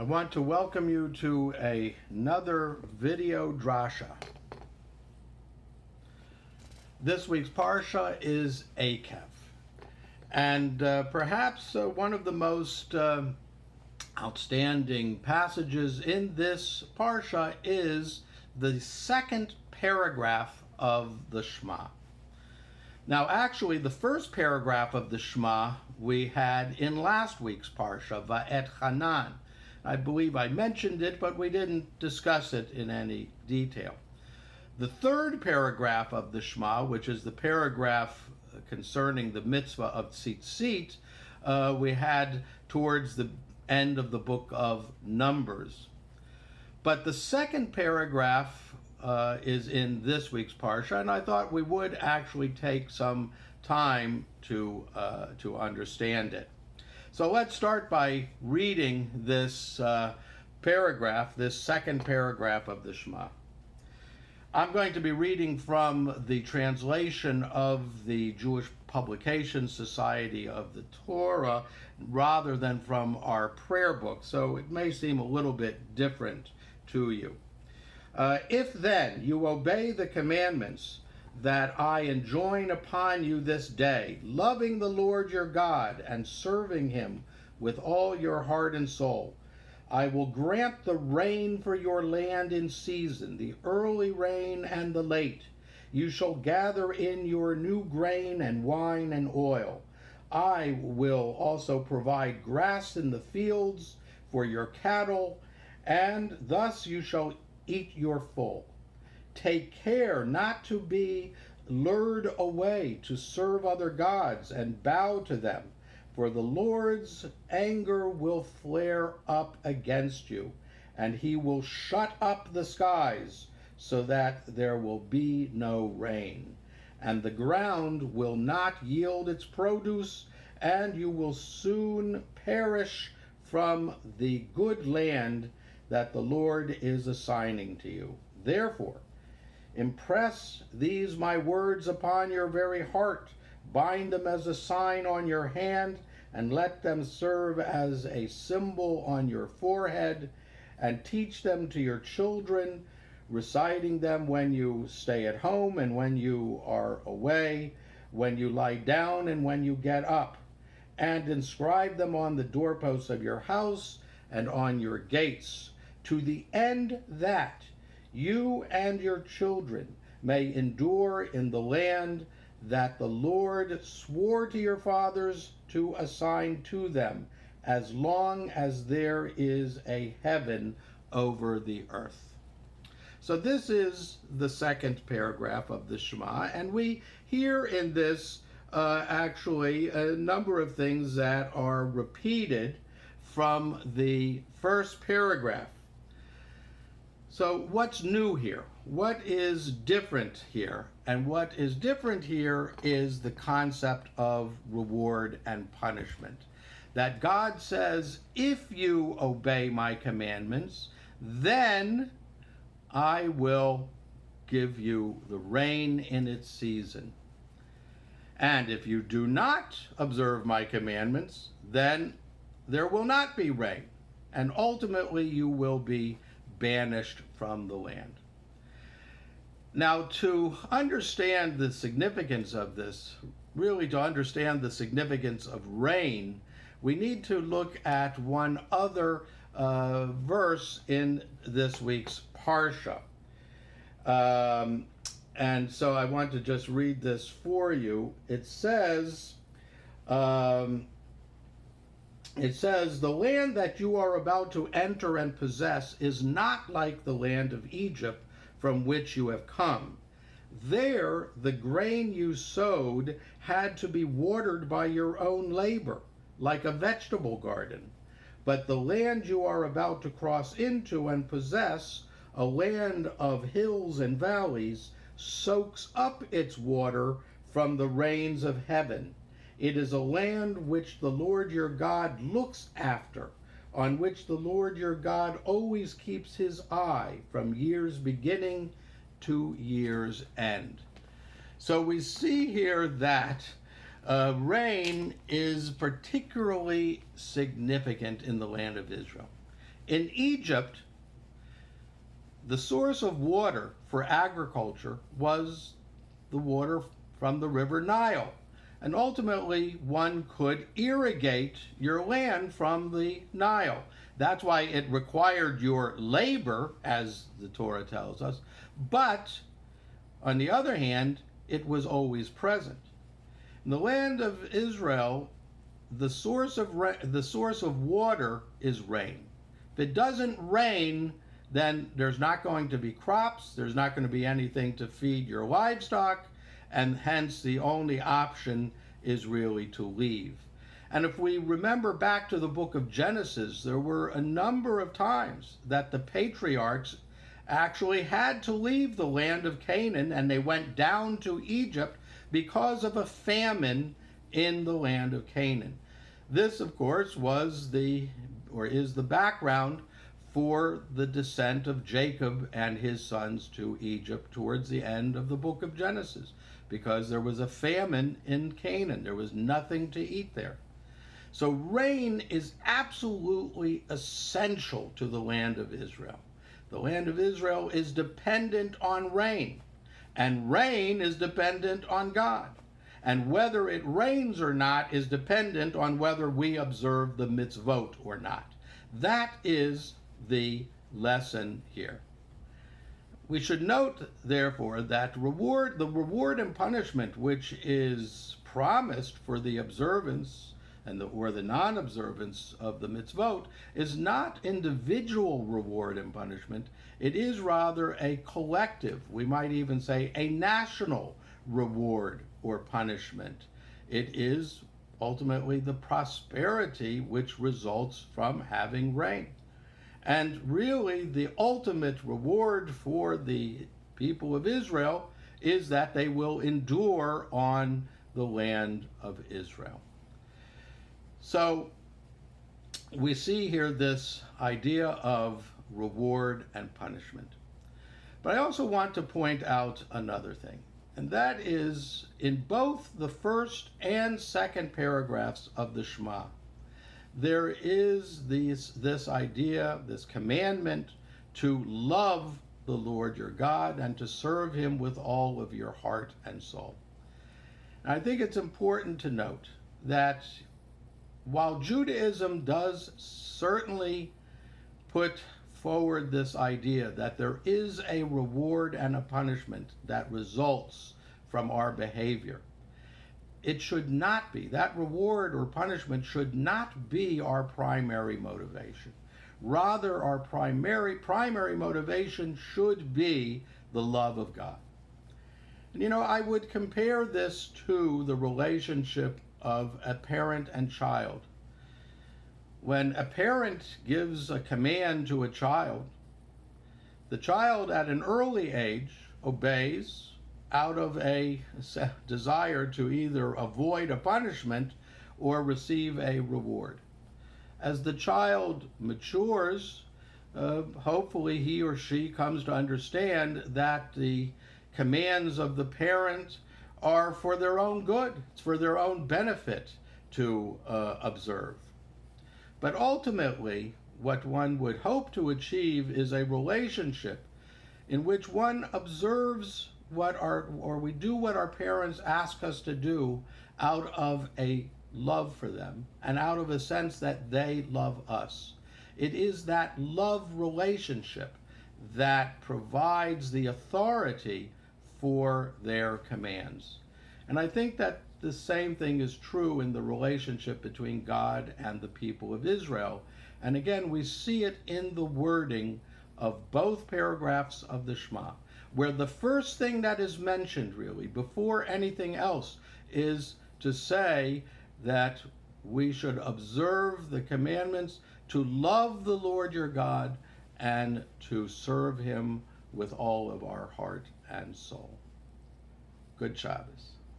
I want to welcome you to another video drasha. This week's Parsha is Eikev. And perhaps one of the most outstanding passages in this Parsha is the second paragraph of the Shema. Now, actually, the first paragraph of the Shema we had in last week's Parsha, Va'et Hanan. I believe I mentioned it, but we didn't discuss it in any detail. The third paragraph of the Shema, which is the paragraph concerning the mitzvah of tzitzit, we had towards the end of the book of Numbers. But the second paragraph is in this week's Parsha, and I thought we would actually take some time to understand it. So let's start by reading this paragraph, this second paragraph of the Shema. I'm going to be reading from the translation of the Jewish Publication Society of the Torah rather than from our prayer book, so it may seem a little bit different to you. If then you obey the commandments that I enjoin upon you this day, loving the Lord your God and serving him with all your heart and soul, I will grant the rain for your land in season, the early rain and the late. You shall gather in your new grain and wine and oil. I will also provide grass in the fields for your cattle, and thus you shall eat your full. Take care not to be lured away to serve other gods and bow to them, for the Lord's anger will flare up against you, and he will shut up the skies so that there will be no rain, and the ground will not yield its produce, and you will soon perish from the good land that the Lord is assigning to you. Therefore, impress these my words upon your very heart, bind them as a sign on your hand, and let them serve as a symbol on your forehead, and teach them to your children, reciting them when you stay at home and when you are away, when you lie down and when you get up, and inscribe them on the doorposts of your house and on your gates, to the end that you and your children may endure in the land that the Lord swore to your fathers to assign to them, as long as there is a heaven over the earth. So this is the second paragraph of the Shema, and we hear in this actually a number of things that are repeated from the first paragraph. So what's new here? What is different here? And what is different here is the concept of reward and punishment. That God says, if you obey my commandments, then I will give you the rain in its season. And if you do not observe my commandments, then there will not be rain. And ultimately you will be banished from the land. Now, to understand the significance of this, really to understand the significance of rain, we need to look at one other verse in this week's Parsha. And so I want to just read this for you. It says, the land that you are about to enter and possess is not like the land of Egypt from which you have come. There, the grain you sowed had to be watered by your own labor, like a vegetable garden. But the land you are about to cross into and possess, a land of hills and valleys, soaks up its water from the rains of heaven. It is a land which the Lord your God looks after, on which the Lord your God always keeps his eye from year's beginning to year's end. So we see here that rain is particularly significant in the land of Israel. In Egypt, the source of water for agriculture was the water from the river Nile. And ultimately, one could irrigate your land from the Nile. That's why it required your labor, as the Torah tells us. But, on the other hand, it was always present. In the land of Israel, the source of water is rain. If it doesn't rain, then there's not going to be crops, there's not going to be anything to feed your livestock, and hence the only option is really to leave. And if we remember back to the book of Genesis, there were a number of times that the patriarchs actually had to leave the land of Canaan, and they went down to Egypt because of a famine in the land of Canaan. This, of course, is the background for the descent of Jacob and his sons to Egypt towards the end of the book of Genesis, because there was a famine in Canaan. There was nothing to eat there. So rain is absolutely essential to the land of Israel. The land of Israel is dependent on rain, and rain is dependent on God. And whether it rains or not is dependent on whether we observe the mitzvot or not. That is the lesson here. We should note, therefore, that the reward and punishment which is promised for the observance or the non-observance of the mitzvot is not individual reward and punishment. It is rather a collective, we might even say a national reward or punishment. It is ultimately the prosperity which results from having rain. And really, the ultimate reward for the people of Israel is that they will endure on the land of Israel. So we see here this idea of reward and punishment. But I also want to point out another thing, and that is in both the first and second paragraphs of the Shema, there is this idea, this commandment to love the Lord your God and to serve him with all of your heart and soul. And I think it's important to note that while Judaism does certainly put forward this idea that there is a reward and a punishment that results from our behavior, it should not be, that reward or punishment should not be our primary motivation. Rather, our primary motivation should be the love of God. And I would compare this to the relationship of a parent and child. When a parent gives a command to a child, the child at an early age obeys out of a desire to either avoid a punishment or receive a reward. As the child matures, hopefully he or she comes to understand that the commands of the parent are for their own good. It's for their own benefit to observe. But ultimately, what one would hope to achieve is a relationship in which one observes we do what our parents ask us to do out of a love for them and out of a sense that they love us. It is that love relationship that provides the authority for their commands. And I think that the same thing is true in the relationship between God and the people of Israel. And again, we see it in the wording of both paragraphs of the Shema, where the first thing that is mentioned, really, before anything else, is to say that we should observe the commandments to love the Lord your God and to serve him with all of our heart and soul. Good Shabbos.